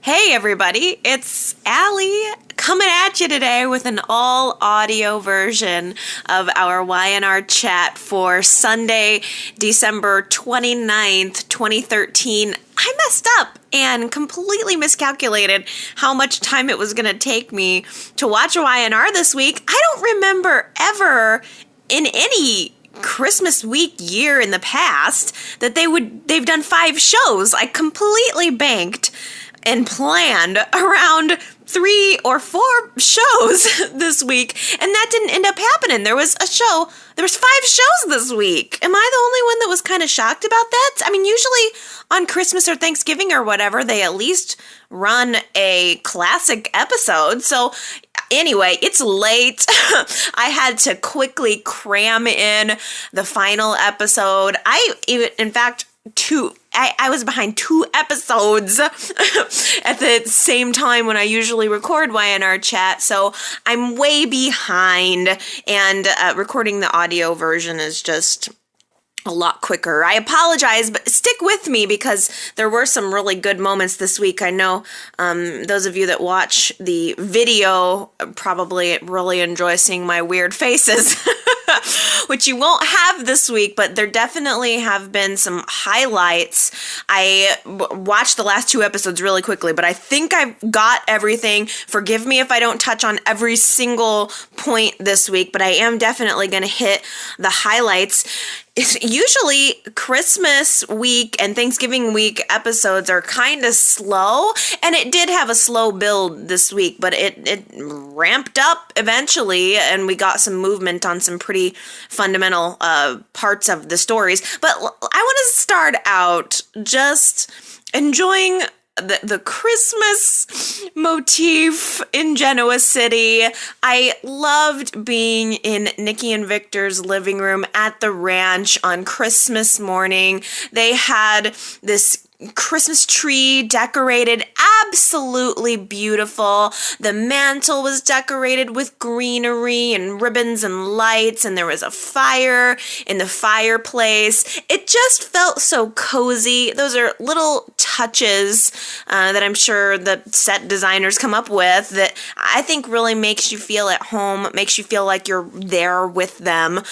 Hey everybody, it's Allie coming at you today with an all-audio version of our Y&R chat for Sunday, December 29th, 2013. I messed up and completely miscalculated how much time it was going to take me to watch Y&R this week. I don't remember ever in any Christmas week year in the past that they've done 5 shows. I completely banked and planned around 3 or 4 shows this week, and that didn't end up happening. There was 5 shows this week. Am I the only one that was kind of shocked about that? I mean, usually on Christmas or Thanksgiving or whatever, they at least run a classic episode. So anyway, it's late. I had to quickly cram in the final episode. I was behind 2 episodes at the same time when I usually record Y&R chat, so I'm way behind, and recording the audio version is just a lot quicker. I apologize, but stick with me because there were some really good moments this week. I know those of you that watch the video probably really enjoy seeing my weird faces, which you won't have this week, but there definitely have been some highlights. I watched the last 2 episodes really quickly, but I think I've got everything. Forgive me if I don't touch on every single point this week, but I am definitely going to hit the highlights. Usually Christmas week and Thanksgiving week episodes are kind of slow, and it did have a slow build this week, but it ramped up eventually, and we got some movement on some pretty fundamental parts of the stories. But I want to start out just enjoying the Christmas motif in Genoa City. I loved being in Nikki and Victor's living room at the ranch on Christmas morning. They had this Christmas tree decorated absolutely beautiful. The mantle was decorated with greenery and ribbons and lights, and there was a fire in the fireplace. It just felt so cozy. Those are little touches that I'm sure the set designers come up with that I think really makes you feel at home, makes you feel like you're there with them.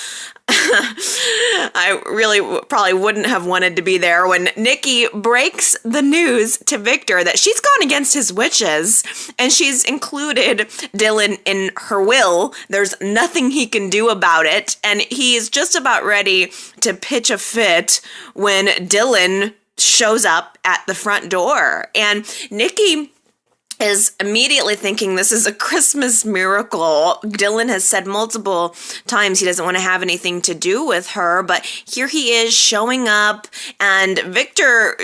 I really probably wouldn't have wanted to be there when Nikki breaks the news to Victor that she's gone against his wishes and she's included Dylan in her will. There's nothing he can do about it, and he is just about ready to pitch a fit when Dylan shows up at the front door, and Nikki is immediately thinking this is a Christmas miracle. Dylan has said multiple times he doesn't want to have anything to do with her, but here he is showing up, and Victor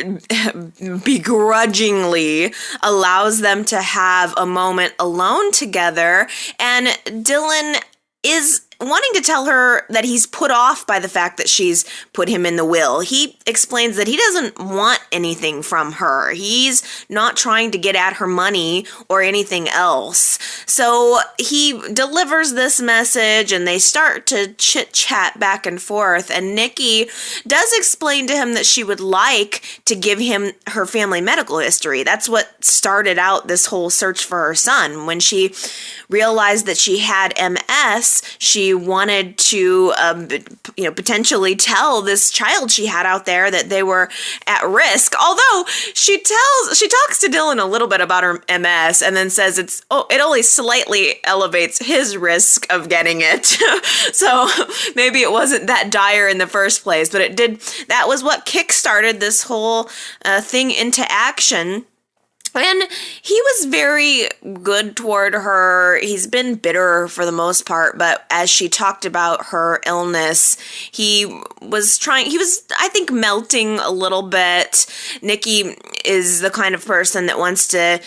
begrudgingly allows them to have a moment alone together, and Dylan is wanting to tell her that he's put off by the fact that she's put him in the will. He explains that he doesn't want anything from her. He's not trying to get at her money or anything else. So he delivers this message, and they start to chit-chat back and forth, and Nikki does explain to him that she would like to give him her family medical history. That's what started out this whole search for her son. When she realized that she had MS, she wanted to, potentially tell this child she had out there that they were at risk. Although she talks to Dylan a little bit about her MS and then says it only slightly elevates his risk of getting it. So maybe it wasn't that dire in the first place, but it did. That was what kickstarted this whole thing into action. And he was very good toward her. He's been bitter for the most part, but as she talked about her illness, he was, I think, melting a little bit. Nikki is the kind of person that wants to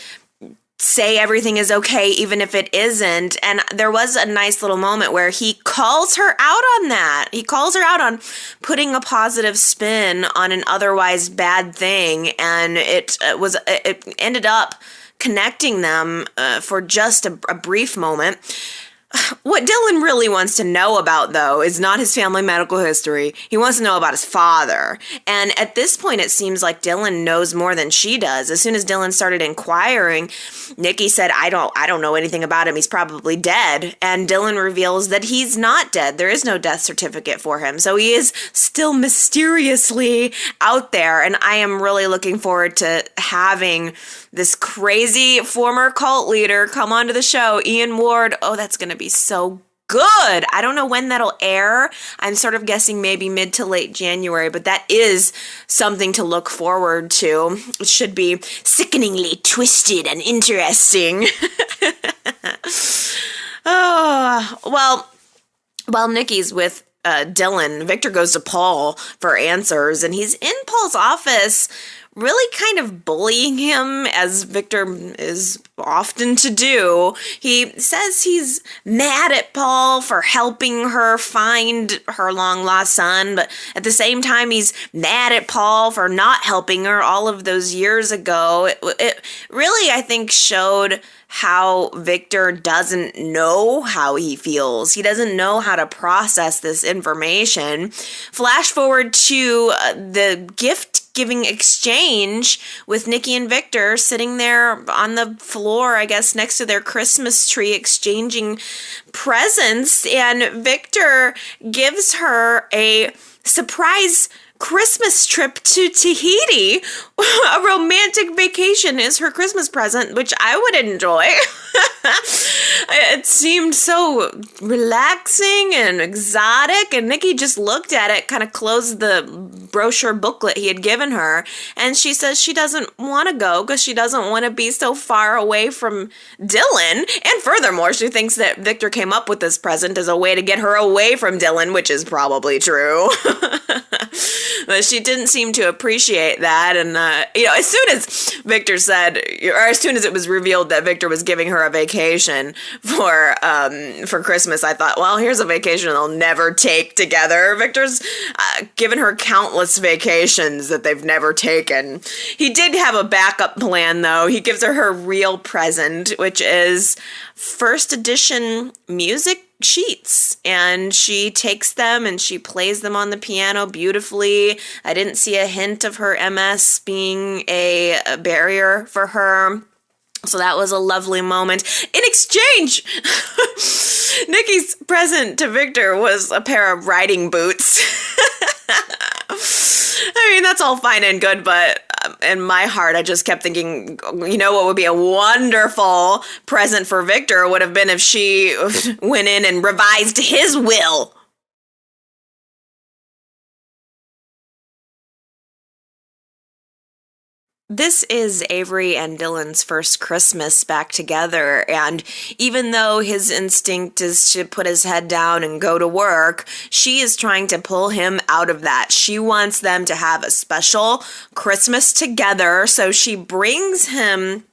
say everything is okay even if it isn't, and there was a nice little moment where he calls her out on that. He calls her out on putting a positive spin on an otherwise bad thing, and it ended up connecting them for just a brief moment. What Dylan really wants to know about, though, is not his family medical history. He wants to know about his father. And at this point, it seems like Dylan knows more than she does. As soon as Dylan started inquiring, Nikki said, I don't know anything about him. He's probably dead. And Dylan reveals that he's not dead. There is no death certificate for him. So he is still mysteriously out there. And I am really looking forward to having this crazy former cult leader come onto the show, Ian Ward. Oh, that's going to be so good. I don't know when that'll air. I'm sort of guessing maybe mid to late January, but that is something to look forward to. It should be sickeningly twisted and interesting. Oh, well, while Nikki's with Dylan, Victor goes to Paul for answers, and he's in Paul's office really kind of bullying him, as Victor is often to do. He says he's mad at Paul for helping her find her long-lost son, but at the same time, he's mad at Paul for not helping her all of those years ago. It really, I think, showed how Victor doesn't know how he feels. He doesn't know how to process this information. Flash forward to the gift-giving exchange with Nikki and Victor sitting there on the floor, I guess, next to their Christmas tree, exchanging presents, and Victor gives her a surprise Christmas trip to Tahiti. A romantic vacation is her Christmas present, which I would enjoy. It seemed so relaxing and exotic, and Nikki just looked at it, kind of closed the brochure booklet he had given her, and she says she doesn't want to go because she doesn't want to be so far away from Dylan, and furthermore, she thinks that Victor came up with this present as a way to get her away from Dylan, which is probably true. But she didn't seem to appreciate that, and as soon as Victor said, or as soon as it was revealed that Victor was giving her a vacation for Christmas, I thought, well, here's a vacation they'll never take together. Victor's given her countless vacations that they've never taken. He did have a backup plan, though. He gives her real present, which is first edition music sheets, and she takes them and she plays them on the piano beautifully. I didn't see a hint of her MS being a barrier for her. So that was a lovely moment. In exchange, Nikki's present to Victor was a pair of riding boots. I mean, that's all fine and good, but in my heart, I just kept thinking, what would be a wonderful present for Victor would have been if she went in and revised his will. This is Avery and Dylan's first Christmas back together, and even though his instinct is to put his head down and go to work, she is trying to pull him out of that. She wants them to have a special Christmas together, so she brings him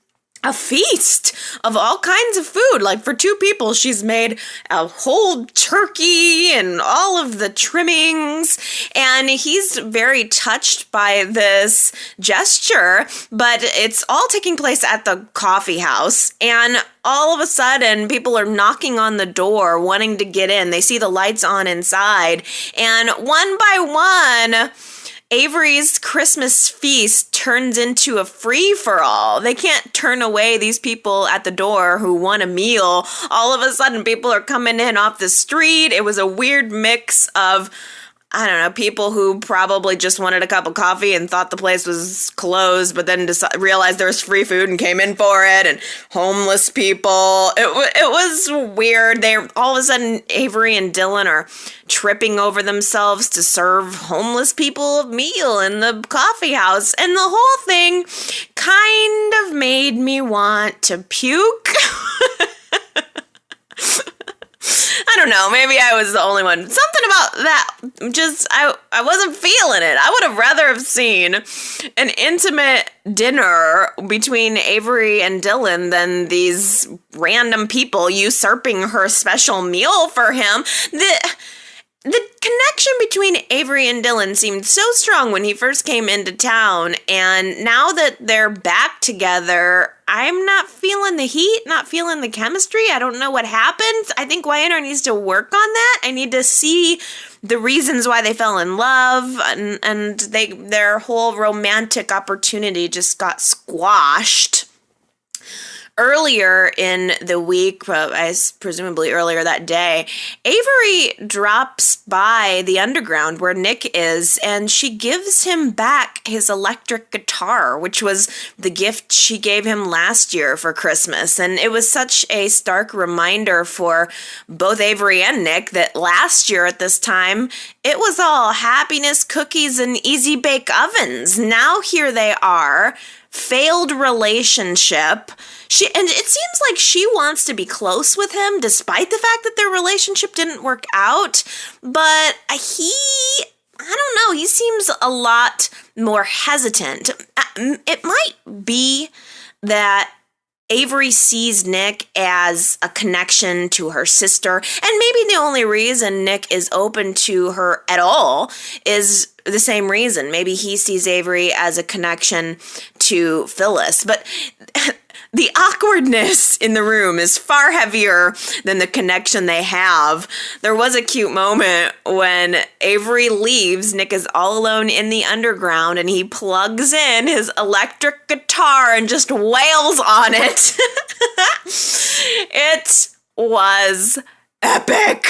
a feast of all kinds of food. Like, for two people, she's made a whole turkey and all of the trimmings, and he's very touched by this gesture, but it's all taking place at the coffee house, and all of a sudden, people are knocking on the door, wanting to get in. They see the lights on inside, and one by one, Avery's Christmas feast turns into a free-for-all. They can't turn away these people at the door who want a meal. All of a sudden, people are coming in off the street. It was a weird mix of, I don't know, people who probably just wanted a cup of coffee and thought the place was closed, but then realized there was free food and came in for it, and homeless people. It was weird. All of a sudden, Avery and Dylan are tripping over themselves to serve homeless people a meal in the coffee house, and the whole thing kind of made me want to puke. I don't know, maybe I was the only one. Something about that, just, I wasn't feeling it. I would have rather have seen an intimate dinner between Avery and Dylan than these random people usurping her special meal for him. the connection between Avery and Dylan seemed so strong when he first came into town, and now that they're back together, I'm not feeling the heat, not feeling the chemistry. I don't know what happened. I think Y&R needs to work on that. I need to see the reasons why they fell in love, and their whole romantic opportunity just got squashed. Earlier in the week, presumably earlier that day, Avery drops by the underground where Nick is, and she gives him back his electric guitar, which was the gift she gave him last year for Christmas. And it was such a stark reminder for both Avery and Nick that last year at this time, it was all happiness, cookies, and easy bake ovens. Now here they are. Failed relationship. And it seems like she wants to be close with him despite the fact that their relationship didn't work out. But I don't know, he seems a lot more hesitant. It might be that Avery sees Nick as a connection to her sister, and maybe the only reason Nick is open to her at all is the same reason. Maybe he sees Avery as a connection to Phyllis, but the awkwardness in the room is far heavier than the connection they have. There was a cute moment when Avery leaves. Nick is all alone in the underground, and he plugs in his electric guitar and just wails on it. It was epic.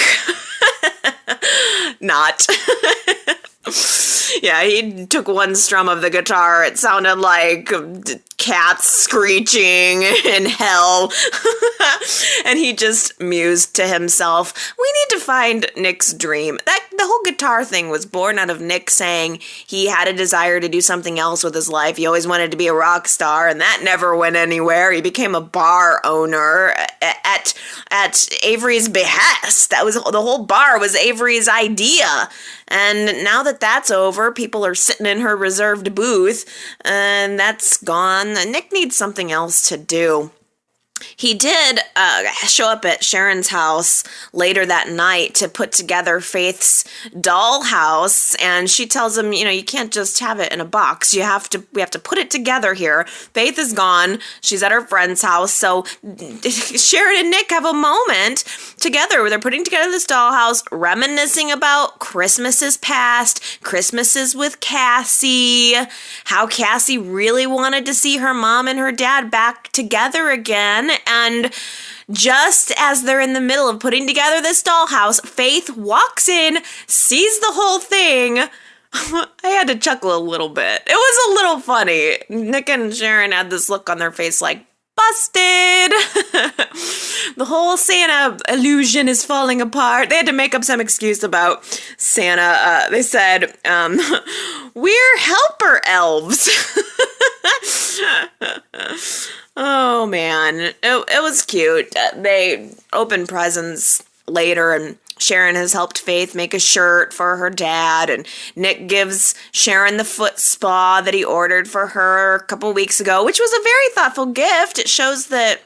Not. Yeah, he took one strum of the guitar. It sounded like cats screeching in hell. And he just mused to himself, we need to find Nick's dream. The whole guitar thing was born out of Nick saying he had a desire to do something else with his life. He always wanted to be a rock star, and that never went anywhere. He became a bar owner at Avery's behest. That was the whole bar was Avery's idea. And now that that's over, people are sitting in her reserved booth, and that's gone. Nick needs something else to do. He did show up at Sharon's house later that night to put together Faith's dollhouse, and she tells him, you can't just have it in a box. We have to put it together here. Faith is gone. She's at her friend's house, so Sharon and Nick have a moment together where they're putting together this dollhouse, reminiscing about Christmases past, Christmases with Cassie, how Cassie really wanted to see her mom and her dad back together again. And just as they're in the middle of putting together this dollhouse, Faith walks in, sees the whole thing. I had to chuckle a little bit. It was a little funny. Nick and Sharon had this look on their face like, busted! The whole Santa illusion is falling apart. They had to make up some excuse about Santa. They said, we're helper elves. Oh, man. It was cute. They opened presents later, and Sharon has helped Faith make a shirt for her dad, and Nick gives Sharon the foot spa that he ordered for her a couple weeks ago, which was a very thoughtful gift. It shows that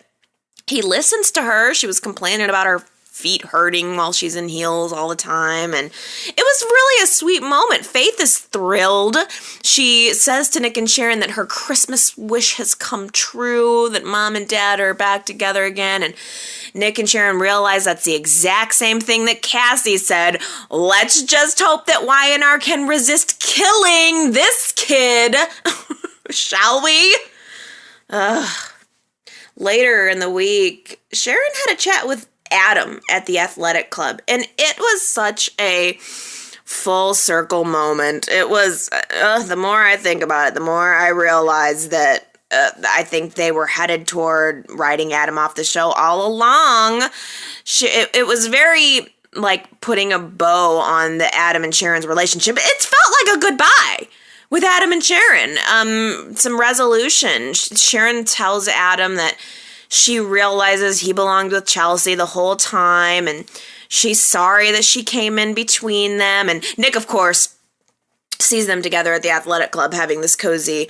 he listens to her. She was complaining about her feet hurting while she's in heels all the time, and it was really a sweet moment. Faith is thrilled. She says to Nick and Sharon that her Christmas wish has come true, that mom and dad are back together again, and Nick and Sharon realize that's the exact same thing that Cassie said. Let's just hope that Y&R can resist killing this kid. Shall we? Later in the week, Sharon had a chat with Adam at the athletic club, and it was such a full circle moment. It was, the more I think about it, the more I realize that I think they were headed toward writing Adam off the show all along. It was very like putting a bow on the Adam and Sharon's relationship. It's felt like a goodbye with Adam and Sharon. Some resolution. Sharon tells Adam that she realizes he belonged with Chelsea the whole time, and she's sorry that she came in between them. And Nick, of course, sees them together at the athletic club having this cozy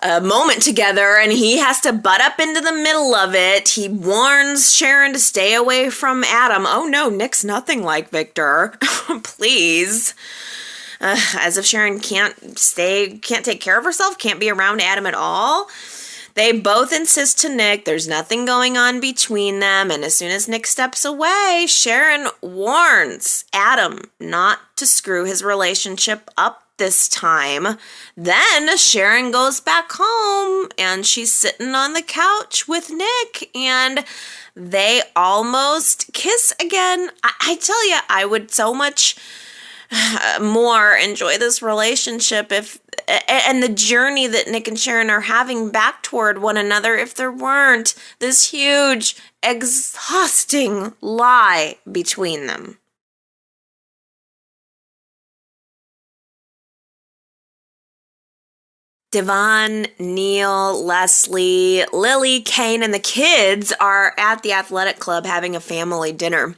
a moment together, and he has to butt up into the middle of it. He warns Sharon to stay away from Adam. Oh no, Nick's nothing like Victor. Please. As if Sharon can't take care of herself, can't be around Adam at all. They both insist to Nick there's nothing going on between them, and as soon as Nick steps away, Sharon warns Adam not to screw his relationship up this time. Then Sharon goes back home, and she's sitting on the couch with Nick, and they almost kiss again. I tell you, I would so much more enjoy this relationship and the journey that Nick and Sharon are having back toward one another if there weren't this huge, exhausting lie between them. Devon, Neil, Leslie, Lily, Kane, and the kids are at the athletic club having a family dinner.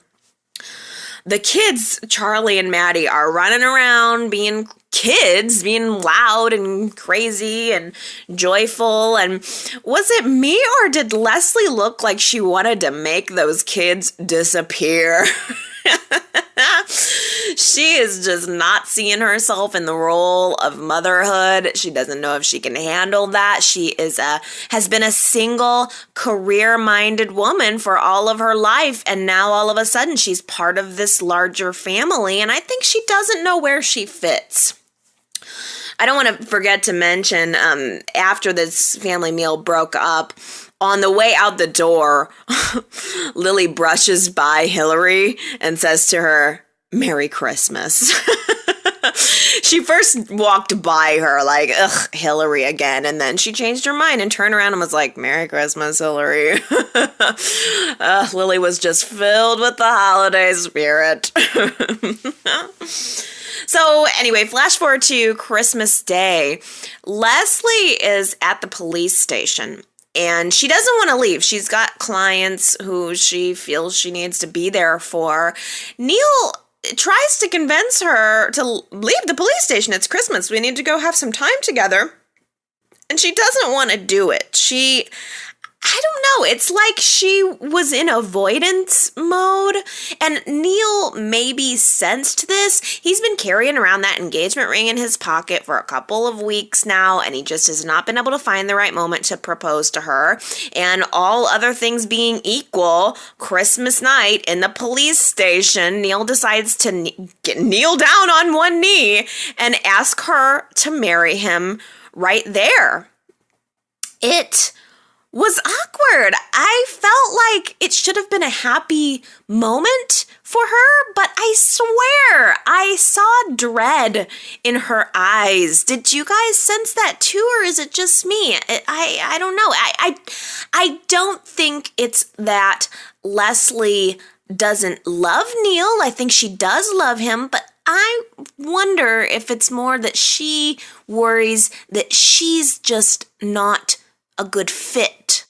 The kids, Charlie and Maddie, are running around being kids, being loud and crazy and joyful. And was it me, or did Leslie look like she wanted to make those kids disappear? She is just not seeing herself in the role of motherhood. She doesn't know if she can handle that. She has been a single, career-minded woman for all of her life, and now all of a sudden she's part of this larger family, and I think she doesn't know where she fits. I don't want to forget to mention, after this family meal broke up, on the way out the door, Lily brushes by Hillary and says to her, "Merry Christmas." She first walked by her like, ugh, Hillary again. And then she changed her mind and turned around and was like, "Merry Christmas, Hillary." Lily was just filled with the holiday spirit. So anyway, flash forward to Christmas Day. Leslie is at the police station. And she doesn't want to leave. She's got clients who she feels she needs to be there for. Neil tries to convince her to leave the police station. It's Christmas. We need to go have some time together. And she doesn't want to do it. I don't know. It's like she was in avoidance mode. And Neil maybe sensed this. He's been carrying around that engagement ring in his pocket for a couple of weeks now, and he just has not been able to find the right moment to propose to her. And all other things being equal, Christmas night in the police station, Neil decides to kneel down on one knee and ask her to marry him right there. It was awkward. I felt like it should have been a happy moment for her, but I swear I saw dread in her eyes. Did you guys sense that too, or is it just me? I don't know. I don't think it's that Leslie doesn't love Neil. I think she does love him, but I wonder if it's more that she worries that she's just not a good fit.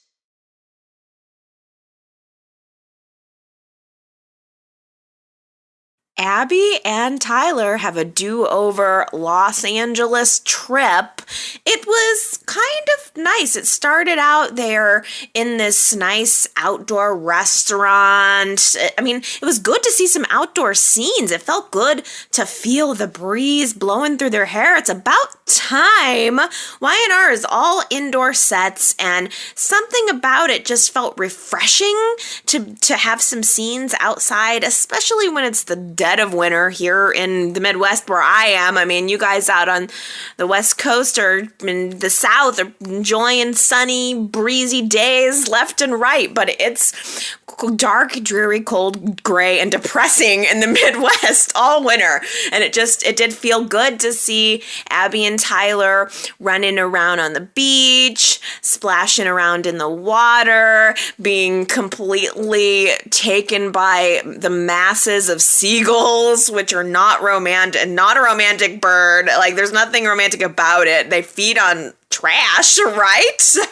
Abby and Tyler have a do-over Los Angeles trip. It was kind of nice. It started out there in this nice outdoor restaurant. I mean, it was good to see some outdoor scenes. It felt good to feel the breeze blowing through their hair. It's about time. Y&R is all indoor sets, and something about it just felt refreshing to have some scenes outside, especially when it's the dead of winter here in the Midwest where I am. I mean, you guys out on the West Coast or in the South are enjoying sunny, breezy days left and right, but it's dark, dreary, cold, gray, and depressing in the Midwest all winter. And it did feel good to see Abby and Tyler running around on the beach, splashing around in the water, being completely taken by the masses of seagulls, which are not romantic, not a romantic bird. Like, there's nothing romantic about it. They feed on trash, right? So,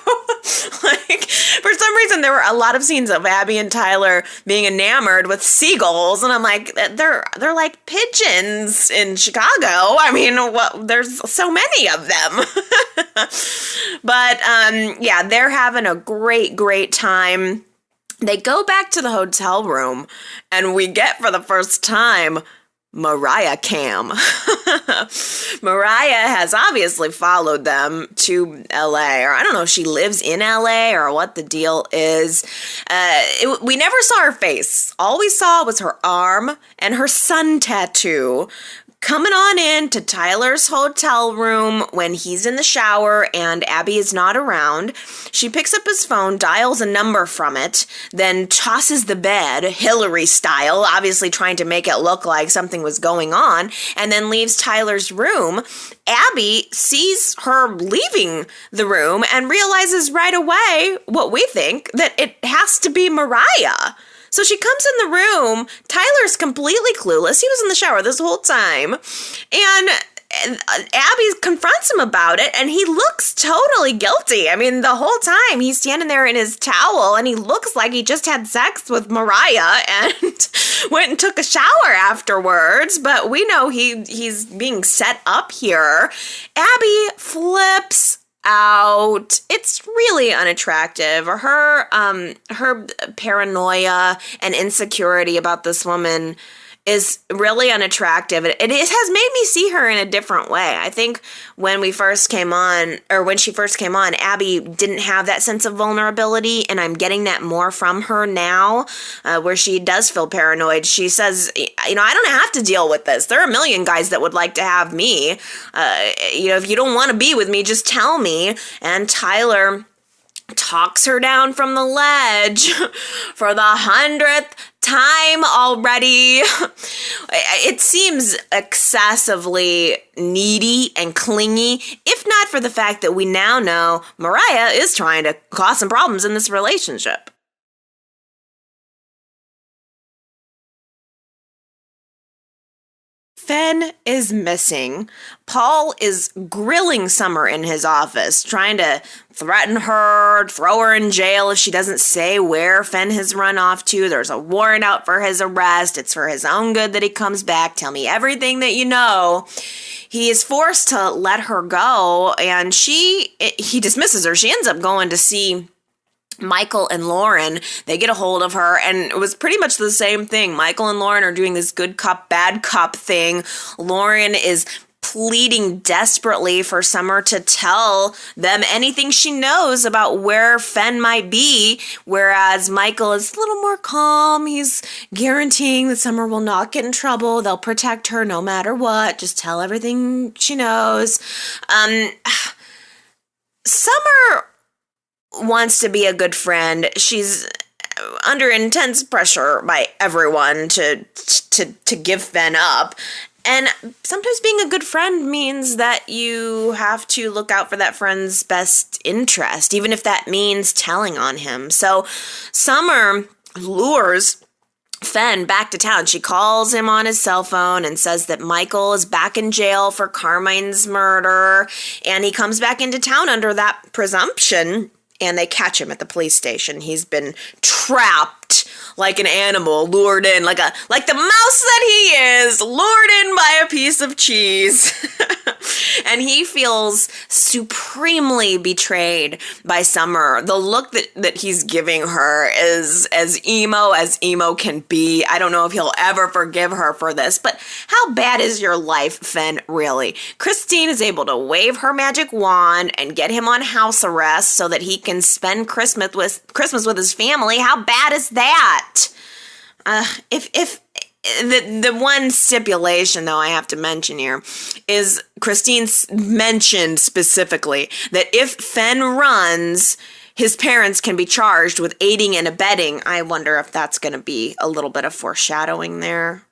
like, for some some reason, there were a lot of scenes of Abby and Tyler being enamored with seagulls, and I'm like, they're like pigeons in Chicago. I mean, there's so many of them. But yeah, they're having a great time. They go back to the hotel room, and we get for the first time Mariah cam. Mariah has obviously followed them to LA, or I don't know if she lives in LA or what the deal is. We never saw her face. All we saw was her arm and her sun tattoo. Coming on in to Tyler's hotel room when he's in the shower and Abby is not around. She picks up his phone, dials a number from it, then tosses the bed, Hillary style, obviously trying to make it look like something was going on, and then leaves Tyler's room. Abby sees her leaving the room and realizes right away what we think, that it has to be Mariah. So she comes in the room. Tyler's completely clueless. He was in the shower this whole time. And Abby confronts him about it, and he looks totally guilty. I mean, the whole time he's standing there in his towel, and he looks like he just had sex with Mariah and went and took a shower afterwards. But we know he's being set up here. Abby flips out. It's really unattractive. Her paranoia and insecurity about this woman is really unattractive. It has made me see her in a different way. I think when she first came on, Abby didn't have that sense of vulnerability, and I'm getting that more from her now, where she does feel paranoid. She says, I don't have to deal with this. There are a million guys that would like to have me. If you don't want to be with me, just tell me. And Tyler talks her down from the ledge for the 100th time already. It seems excessively needy and clingy, if not for the fact that we now know Mariah is trying to cause some problems in this relationship. Fenn is missing. Paul is grilling Summer in his office, trying to threaten her, throw her in jail if she doesn't say where Fenn has run off to. There's a warrant out for his arrest. It's for his own good that he comes back. Tell me everything that you know. He is forced to let her go, and he dismisses her. She ends up going to see Michael and Lauren. They get a hold of her, and it was pretty much the same thing. Michael and Lauren are doing this good cop, bad cop thing. Lauren is pleading desperately for Summer to tell them anything she knows about where Fenn might be, whereas Michael is a little more calm. He's guaranteeing that Summer will not get in trouble. They'll protect her no matter what. Just tell everything she knows. Summer wants to be a good friend. She's under intense pressure by everyone to give Fenn up. And sometimes being a good friend means that you have to look out for that friend's best interest, even if that means telling on him. So Summer lures Fenn back to town. She calls him on his cell phone and says that Michael is back in jail for Carmine's murder, and he comes back into town under that presumption. And they catch him at the police station. He's been trapped like an animal, lured in like the mouse that he is, lured in by a piece of cheese. And he feels supremely betrayed by Summer. The look that he's giving her is as emo can be. I don't know if he'll ever forgive her for this, but how bad is your life, Fenn, really? Christine is able to wave her magic wand and get him on house arrest so that he can spend Christmas with his family. How bad is that? If the one stipulation, though, I have to mention here is Christine's mentioned specifically that if Fenn runs, his parents can be charged with aiding and abetting. I wonder if that's going to be a little bit of foreshadowing there.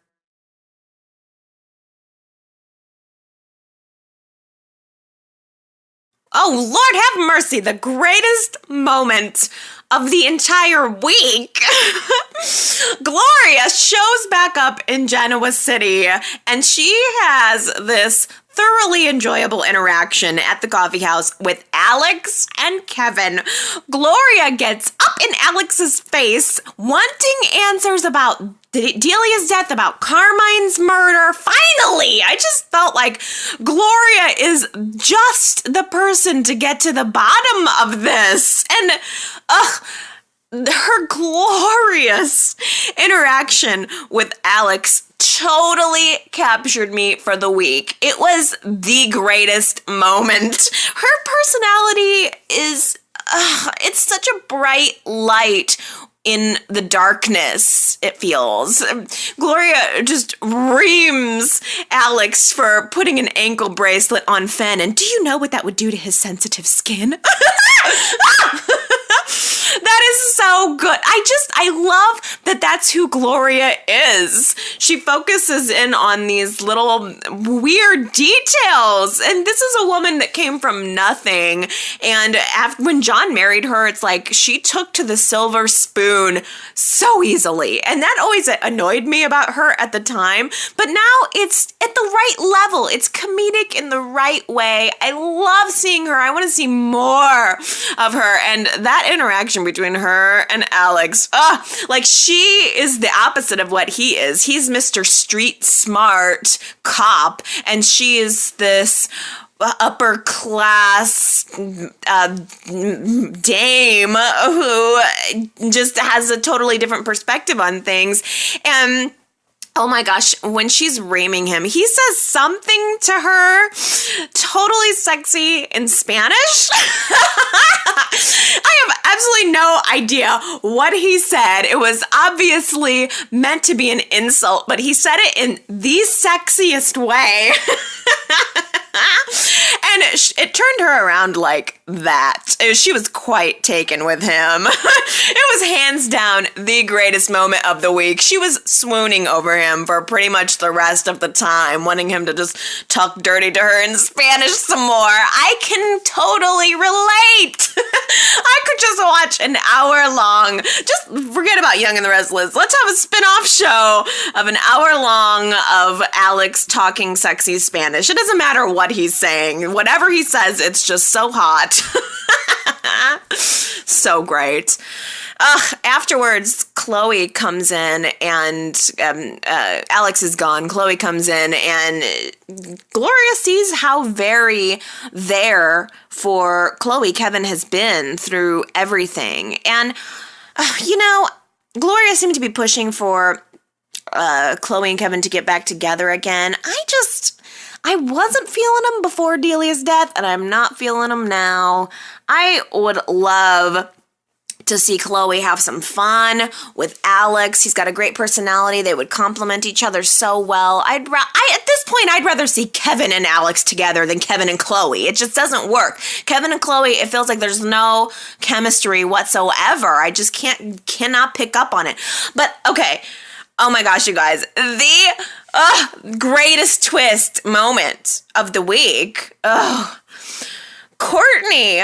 Oh, Lord have mercy, the greatest moment of the entire week. Gloria shows back up in Genoa City, and she has this thoroughly enjoyable interaction at the coffee house with Alex and Kevin. Gloria gets up in Alex's face, wanting answers about Delia's death, about Carmine's murder. Finally, I just felt like Gloria is just the person to get to the bottom of this. And, her glorious interaction with Alex totally captured me for the week. It was the greatest moment. Her personality is, it's such a bright light in the darkness, it feels. Gloria just reams Alex for putting an ankle bracelet on Fenn, and do you know what that would do to his sensitive skin? That is so good. I love that that's who Gloria is. She focuses in on these little weird details. And this is a woman that came from nothing. And when John married her, it's like she took to the silver spoon so easily. And that always annoyed me about her at the time. But now it's at the right level. It's comedic in the right way. I love seeing her. I want to see more of her. And that interaction between her and Alex, like she is the opposite of what he is. He's Mr. Street Smart cop, and she is this upper class dame who just has a totally different perspective on things. And oh my gosh, when she's reaming him, he says something to her totally sexy in Spanish. I have absolutely no idea what he said. It was obviously meant to be an insult, but he said it in the sexiest way. And it turned her around like that. She was quite taken with him. It was hands down the greatest moment of the week. She was swooning over him for pretty much the rest of the time, wanting him to just talk dirty to her in Spanish some more. I can totally relate. I could just watch an hour long. Just forget about Young and the Restless. Let's have a spin-off show of an hour long of Alex talking sexy Spanish. It doesn't matter what he's saying. Whatever he says, it's just so hot. So great. Afterwards, Chloe comes in and Alex is gone. Chloe comes in and Gloria sees how very there for Chloe Kevin has been through everything. And, Gloria seemed to be pushing for Chloe and Kevin to get back together again. I wasn't feeling them before Delia's death, and I'm not feeling them now. I would love to see Chloe have some fun with Alex. He's got a great personality. They would complement each other so well. At this point, I'd rather see Kevin and Alex together than Kevin and Chloe. It just doesn't work. Kevin and Chloe, it feels like there's no chemistry whatsoever. I just cannot pick up on it. But okay. Oh my gosh, you guys. The greatest twist moment of the week. Courtney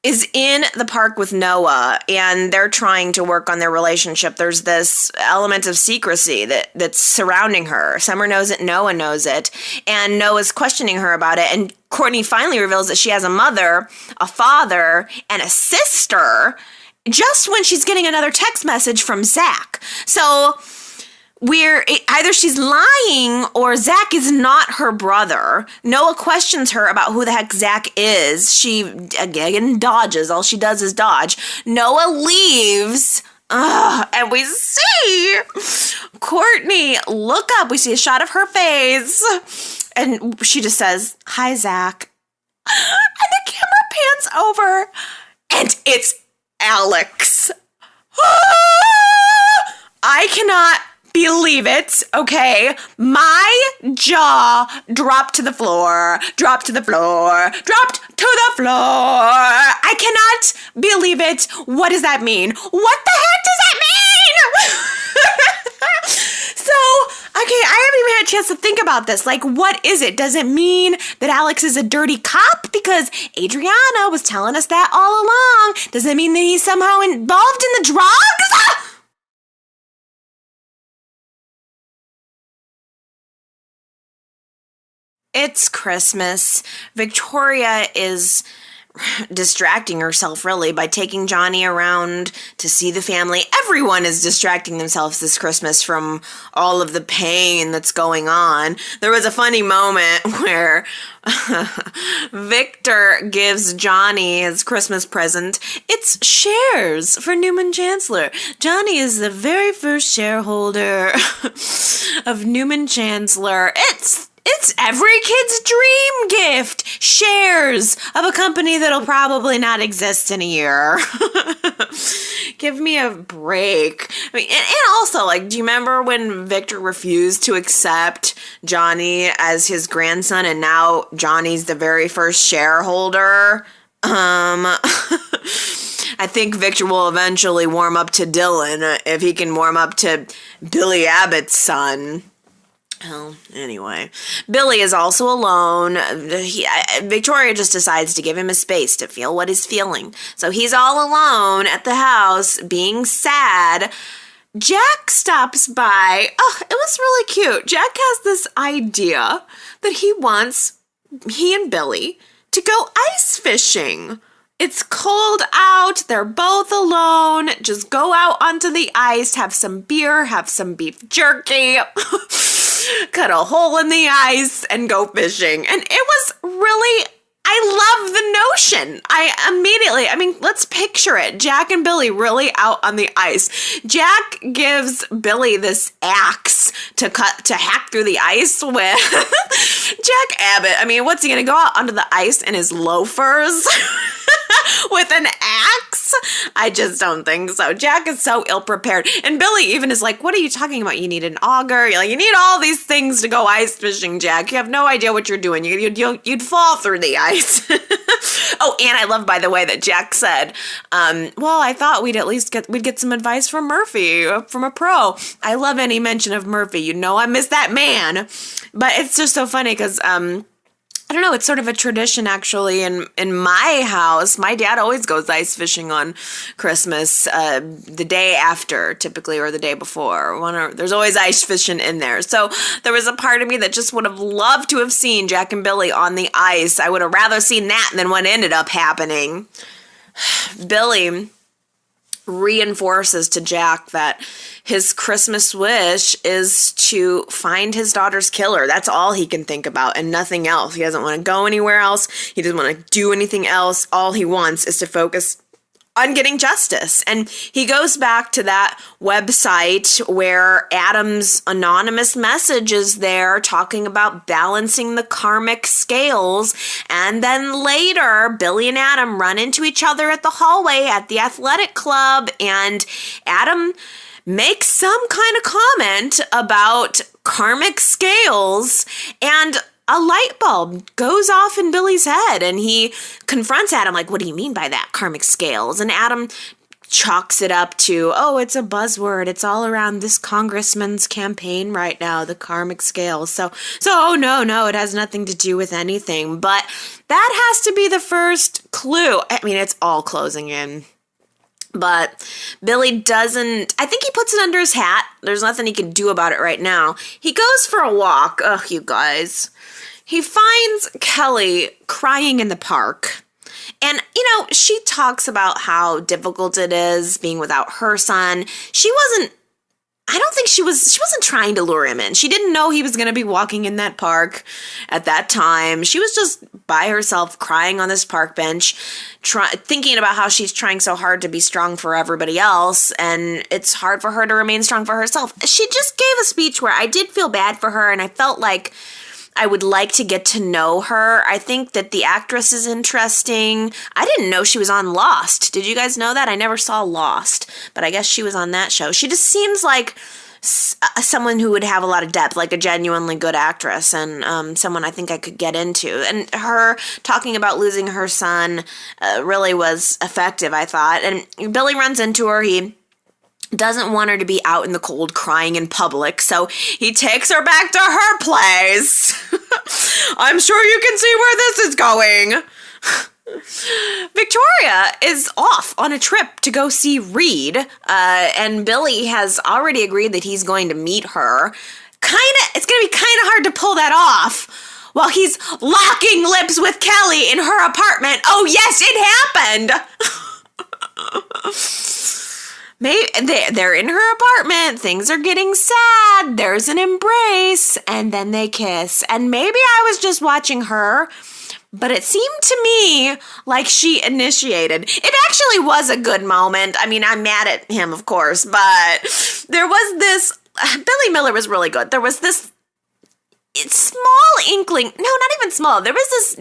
is in the park with Noah, and they're trying to work on their relationship. There's this element of secrecy that's surrounding her. Summer knows it, Noah knows it, and Noah's questioning her about it, and Courtney finally reveals that she has a mother, a father, and a sister, just when she's getting another text message from Zack. So either she's lying or Zack is not her brother. Noah questions her about who the heck Zack is. She, again, dodges. All she does is dodge. Noah leaves. And we see Courtney look up. We see a shot of her face. And she just says, "Hi, Zack." And the camera pans over. And it's Alex. I cannot believe it, okay? My jaw dropped to the floor. I cannot believe it. What does that mean? What the heck does that mean? So, okay, I haven't even had a chance to think about this. Like, what is it? Does it mean that Alex is a dirty cop? Because Adriana was telling us that all along. Does it mean that he's somehow involved in the drugs? It's Christmas. Victoria is distracting herself really by taking Johnny around to see the family. Everyone is distracting themselves this Christmas from all of the pain that's going on. There was a funny moment where Victor gives Johnny his Christmas present. It's shares for Newman Chancellor. Johnny is the very first shareholder of Newman Chancellor. It's every kid's dream gift. Shares of a company that'll probably not exist in a year. Give me a break. I mean, and also, like, do you remember when Victor refused to accept Johnny as his grandson, and now Johnny's the very first shareholder? I think Victor will eventually warm up to Dylan if he can warm up to Billy Abbott's son. Well, anyway, Billy is also alone. Victoria just decides to give him a space to feel what he's feeling. So he's all alone at the house, being sad. Jack stops by. Oh, it was really cute. Jack has this idea that he and Billy to go ice fishing. It's cold out. They're both alone. Just go out onto the ice, have some beer, have some beef jerky. Cut a hole in the ice and go fishing. And it was really, I love the notion. Let's picture it. Jack and Billy really out on the ice. Jack gives Billy this axe to hack through the ice with. Jack Abbott, what's he going to go out onto the ice in his loafers? With an axe? I just don't think so. Jack is so ill-prepared. And Billy even is like, what are you talking about? You need an auger. You're like, you need all these things to go ice fishing, Jack. You have no idea what you're doing. You'd fall through the ice. Oh, and I love, by the way, that Jack said, well, I thought we'd get some advice from Murphy, from a pro. I love any mention of Murphy. You know I miss that man. But it's just so funny because, I don't know, it's sort of a tradition actually in my house. My dad always goes ice fishing on Christmas, the day after typically, or the day before. There's always ice fishing in there. So there was a part of me that just would have loved to have seen Jack and Billy on the ice. I would have rather seen that than what ended up happening. Billy reinforces to Jack that his Christmas wish is to find his daughter's killer. That's all he can think about and nothing else. He doesn't want to go anywhere else. He doesn't want to do anything else. All he wants is to focus on getting justice. And he goes back to that website where Adam's anonymous message is there talking about balancing the karmic scales. And then later, Billy and Adam run into each other at the hallway at the athletic club, and Adam makes some kind of comment about karmic scales, and a light bulb goes off in Billy's head, and he confronts Adam like, what do you mean by that, karmic scales? And Adam chalks it up to, oh, it's a buzzword. It's all around this congressman's campaign right now, the karmic scales. So no, it has nothing to do with anything. But that has to be the first clue. It's all closing in. But Billy doesn't, I think he puts it under his hat. There's nothing he can do about it right now. He goes for a walk. Ugh, you guys. He finds Kelly crying in the park. And, she talks about how difficult it is being without her son. She wasn't trying to lure him in. She didn't know he was going to be walking in that park at that time. She was just by herself crying on this park bench, thinking about how she's trying so hard to be strong for everybody else, and it's hard for her to remain strong for herself. She just gave a speech where I did feel bad for her, and I felt like I would like to get to know her. I think that the actress is interesting. I didn't know she was on Lost. Did you guys know that? I never saw Lost, but I guess she was on that show. She just seems like someone who would have a lot of depth, like a genuinely good actress, and someone I think I could get into. And her talking about losing her son really was effective, I thought. And Billy runs into her. He doesn't want her to be out in the cold crying in public, so he takes her back to her place. I'm sure you can see where this is going. Victoria is off on a trip to go see Reed, and Billy has already agreed that he's going to meet her. It's going to be kind of hard to pull that off while he's locking lips with Kelly in her apartment. Oh, yes, it happened. Maybe they're in her apartment. Things are getting sad. There's an embrace, and then they kiss. And maybe I was just watching her, but it seemed to me like she initiated. It actually was a good moment. I mean, I'm mad at him, of course, but there was this. Billy Miller was really good. There was this small inkling. No, not even small. There was this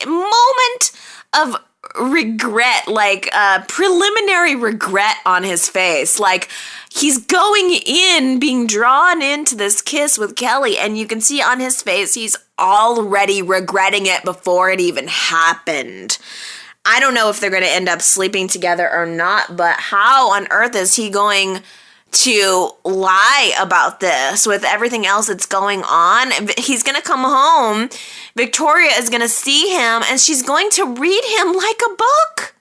moment of regret, like preliminary regret on his face. Like he's going in, being drawn into this kiss with Kelly, and you can see on his face he's already regretting it before it even happened. I don't know if they're going to end up sleeping together or not, but how on earth is he going to lie about this with everything else that's going on? He's going to come home. Victoria is going to see him, and she's going to read him like a book.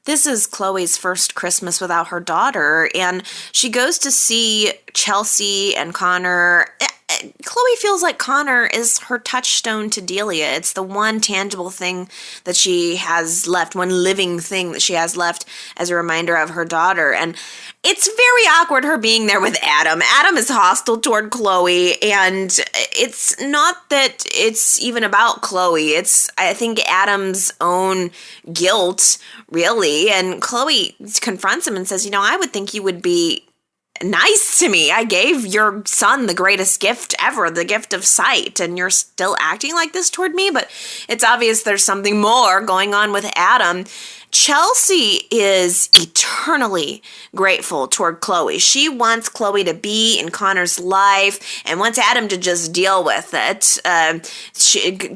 This is Chloe's first Christmas without her daughter, and she goes to see Chelsea and Connor. Chloe feels like Connor is her touchstone to Delia. It's the one tangible thing that she has left, one living thing that she has left as a reminder of her daughter. And it's very awkward her being there with Adam. Adam is hostile toward Chloe, and it's not that it's even about Chloe. It's, I think, Adam's own guilt, really. And Chloe confronts him and says, you know, I would think you would be nice to me. I gave your son the greatest gift ever, the gift of sight, and you're still acting like this toward me? But it's obvious there's something more going on with Adam. Chelsea is eternally grateful toward Chloe. She wants Chloe to be in Connor's life and wants Adam to just deal with it.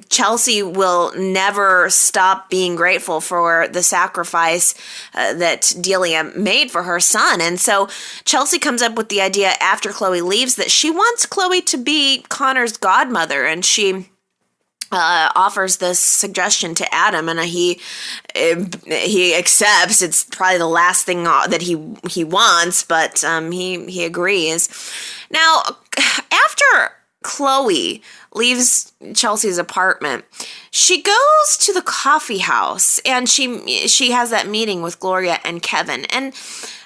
Chelsea will never stop being grateful for the sacrifice that Delia made for her son. And so Chelsea comes up with the idea after Chloe leaves that she wants Chloe to be Connor's godmother, and she offers this suggestion to Adam, and he accepts. It's probably the last thing that he wants, but he agrees. Now, after Chloe leaves Chelsea's apartment, she goes to the coffee house, and she has that meeting with Gloria and Kevin, and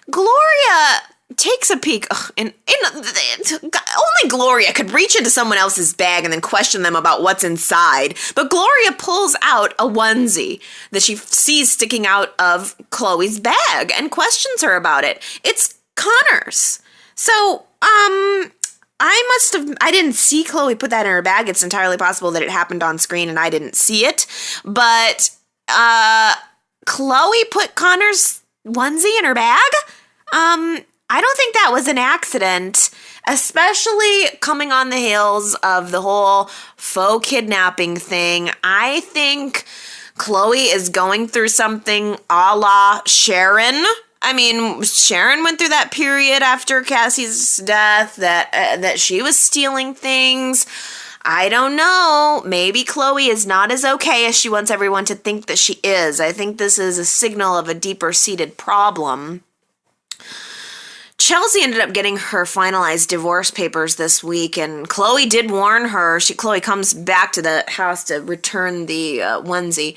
Gloria takes a peek, and only Gloria could reach into someone else's bag and then question them about what's inside. But Gloria pulls out a onesie that she sees sticking out of Chloe's bag and questions her about it. It's Connor's. So, I didn't see Chloe put that in her bag. It's entirely possible that it happened on screen and I didn't see it. But, Chloe put Connor's onesie in her bag? I don't think that was an accident, especially coming on the heels of the whole faux kidnapping thing. I think Chloe is going through something a la Sharon. I mean, Sharon went through that period after Cassie's death that she was stealing things. I don't know. Maybe Chloe is not as okay as she wants everyone to think that she is. I think this is a signal of a deeper-seated problem. Chelsea ended up getting her finalized divorce papers this week, and Chloe did warn her. Chloe comes back to the house to return the onesie.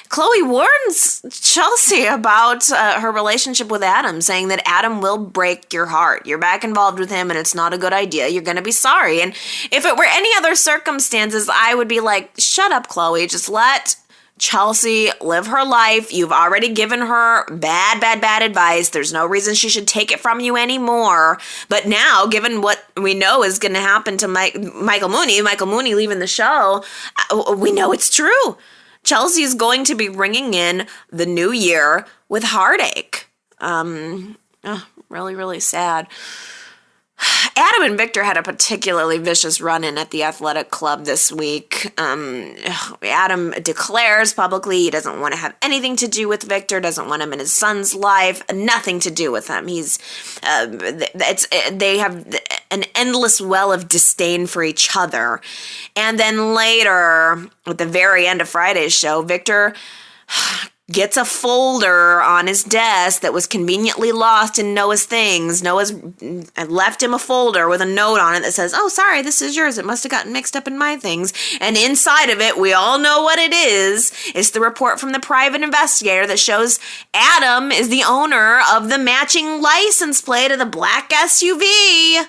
Chloe warns Chelsea about her relationship with Adam, saying that Adam will break your heart. You're back involved with him, and it's not a good idea. You're going to be sorry. And if it were any other circumstances, I would be like, shut up, Chloe. Just let Chelsea live her life. You've already given her bad advice. There's no reason she should take it from you anymore. But now, given what we know is going to happen to Michael Mooney leaving the show, we know it's true. Chelsea is going to be ringing in the new year with heartache. Really, really sad. Adam and Victor had a particularly vicious run-in at the athletic club this week. Adam declares publicly he doesn't want to have anything to do with Victor, doesn't want him in his son's life, nothing to do with him. They have an endless well of disdain for each other. And then later, at the very end of Friday's show, Victor gets a folder on his desk that was conveniently lost in Noah's things. Noah's left him a folder with a note on it that says, "Oh, sorry, this is yours. It must have gotten mixed up in my things." And inside of it, we all know what it is. It's the report from the private investigator that shows Adam is the owner of the matching license plate of the black SUV.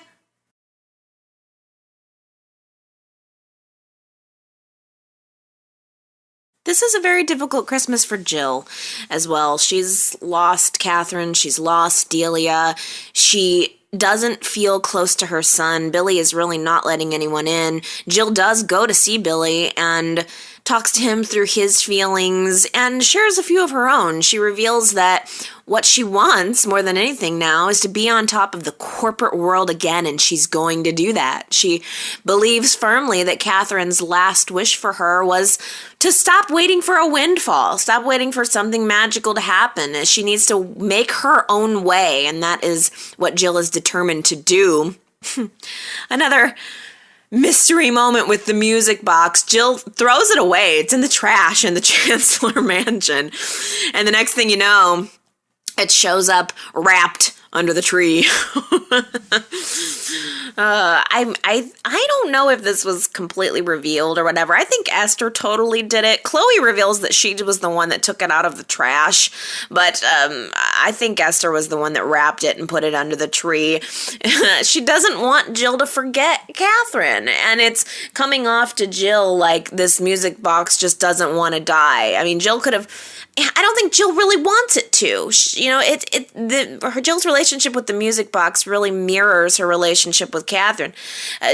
This is a very difficult Christmas for Jill as well. She's lost Katherine. She's lost Delia. She doesn't feel close to her son. Billy is really not letting anyone in. Jill does go to see Billy and talks to him through his feelings and shares a few of her own. She reveals that what she wants more than anything now is to be on top of the corporate world again, and she's going to do that. She believes firmly that Katherine's last wish for her was to stop waiting for a windfall, stop waiting for something magical to happen. She needs to make her own way, and that is what Jill is determined to do. Another mystery moment with the music box. Jill throws it away. It's in the trash in the Chancellor Mansion. And the next thing you know, it shows up wrapped under the tree. I don't know if this was completely revealed or whatever. I think Esther totally did it. Chloe reveals that she was the one that took it out of the trash, but I think Esther was the one that wrapped it and put it under the tree. She doesn't want Jill to forget Katherine, and it's coming off to Jill like this music box just doesn't want to die. I mean, Jill could have. I don't think Jill really wants it to. Jill's relationship with the music box really mirrors her relationship with Katherine.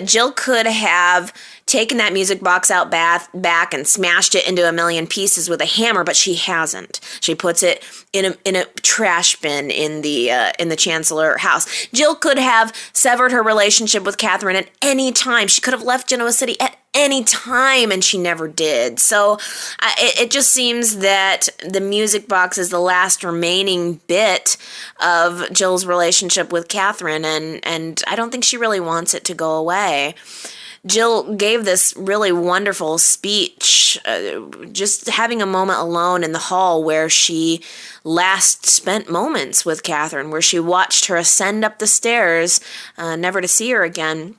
Jill could have taken that music box out back and smashed it into a million pieces with a hammer, but she hasn't. She puts it in a trash bin in the Chancellor house. Jill could have severed her relationship with Katherine at any time. She could have left Genoa City at any time, and she never did. So it just seems that the music box is the last remaining bit of Jill's relationship with Katherine, and I don't think she really wants it to go away. Jill gave this really wonderful speech, just having a moment alone in the hall where she last spent moments with Katherine, where she watched her ascend up the stairs, never to see her again.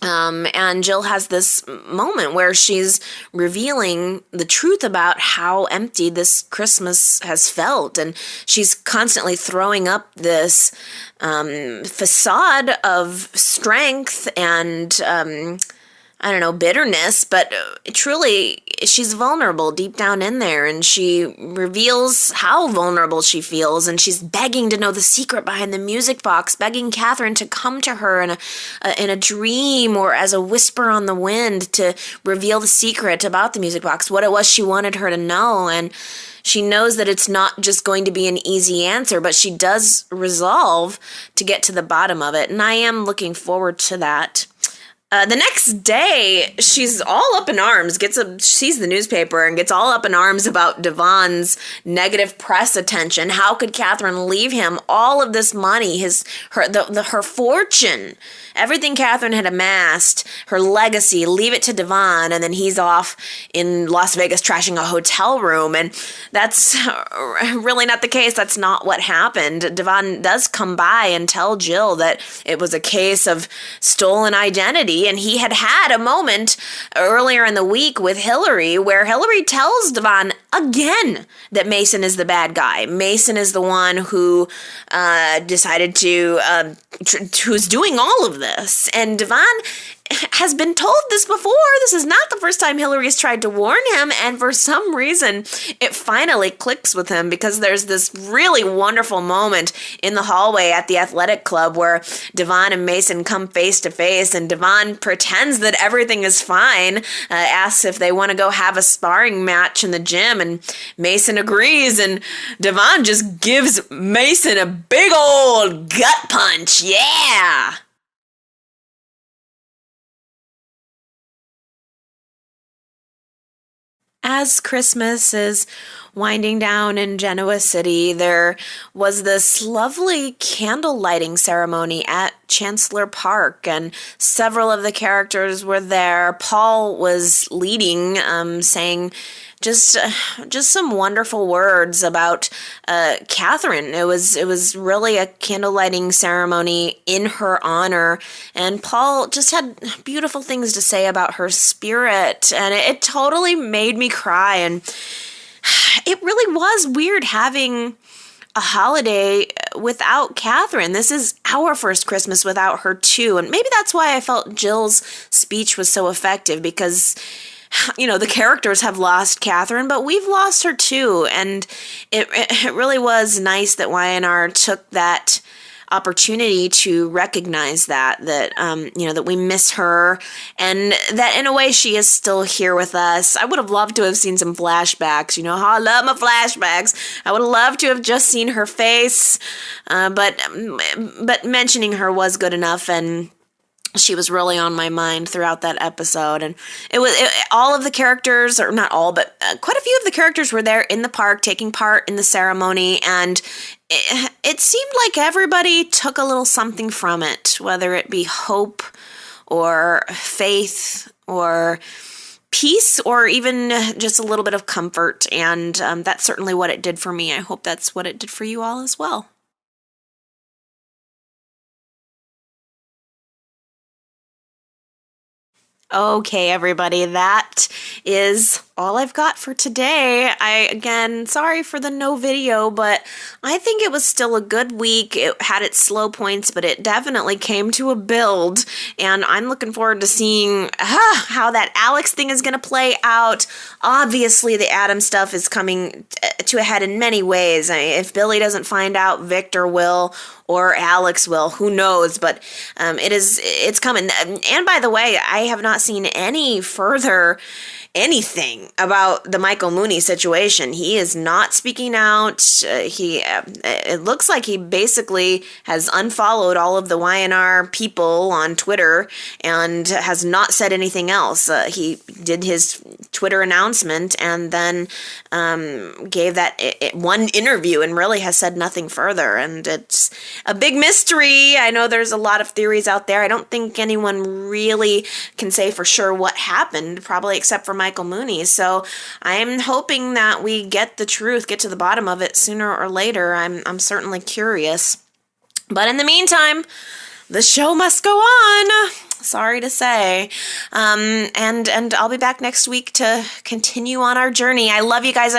And Jill has this moment where she's revealing the truth about how empty this Christmas has felt. And she's constantly throwing up this facade of strength and, bitterness, but truly she's vulnerable deep down in there, and she reveals how vulnerable she feels, and she's begging to know the secret behind the music box, begging Katherine to come to her in a dream or as a whisper on the wind to reveal the secret about the music box, what it was she wanted her to know. And she knows that it's not just going to be an easy answer, but she does resolve to get to the bottom of it, and I am looking forward to that. The next day, she's all up in arms, sees the newspaper and gets all up in arms about Devon's negative press attention. How could Katherine leave him all of this money, her fortune, everything Katherine had amassed, her legacy, leave it to Devon, and then he's off in Las Vegas trashing a hotel room, and that's really not the case. That's not what happened. Devon does come by and tell Jill that it was a case of stolen identity, and he had a moment earlier in the week with Hillary where Hillary tells Devon again that Mason is the bad guy. Mason is the one who decided who's doing all of this. And Devon has been told this before. This is not the first time Hillary has tried to warn him, and for some reason it finally clicks with him, because there's this really wonderful moment in the hallway at the athletic club where Devon and Mason come face to face, and Devon pretends that everything is fine, asks if they want to go have a sparring match in the gym, and Mason agrees, and Devon just gives Mason a big old gut punch. Yeah! As Christmas is winding down in Genoa City, there was this lovely candle lighting ceremony at Chancellor Park, and several of the characters were there. Paul was leading, saying just some wonderful words about Katherine. It was really a candle lighting ceremony in her honor, and Paul just had beautiful things to say about her spirit, and it totally made me cry. And it really was weird having a holiday without Katherine. This is our first Christmas without her too, and maybe that's why I felt Jill's speech was so effective, because the characters have lost Katherine, but we've lost her too, and it really was nice that Y&R took that opportunity to recognize that that we miss her, and that in a way she is still here with us. I would have loved to have seen some flashbacks. You know how I love my flashbacks. I would have loved to have just seen her face, but mentioning her was good enough, and she was really on my mind throughout that episode. And all of the characters, or not all, but quite a few of the characters were there in the park taking part in the ceremony, and it seemed like everybody took a little something from it, whether it be hope or faith or peace or even just a little bit of comfort. And that's certainly what it did for me. I hope that's what it did for you all as well. Okay, everybody, that is all I've got for today. Again, sorry for the no video, but I think it was still a good week. It had its slow points, but it definitely came to a build, and I'm looking forward to seeing how that Alex thing is going to play out. Obviously, the Adam stuff is coming to a head in many ways. If Billy doesn't find out, Victor will, or Alex will, who knows, but it's coming. And by the way, I have not seen any further anything about the Michael Mooney situation. He is not speaking out. It looks like he basically has unfollowed all of the Y&R people on Twitter and has not said anything else. He did his Twitter announcement and then gave that one interview and really has said nothing further. And it's a big mystery. I know there's a lot of theories out there. I don't think anyone really can say for sure what happened, probably except for Michael Mooney. So I'm hoping that we get the truth, get to the bottom of it sooner or later. I'm certainly curious. But in the meantime, the show must go on. Sorry to say. And I'll be back next week to continue on our journey. I love you guys.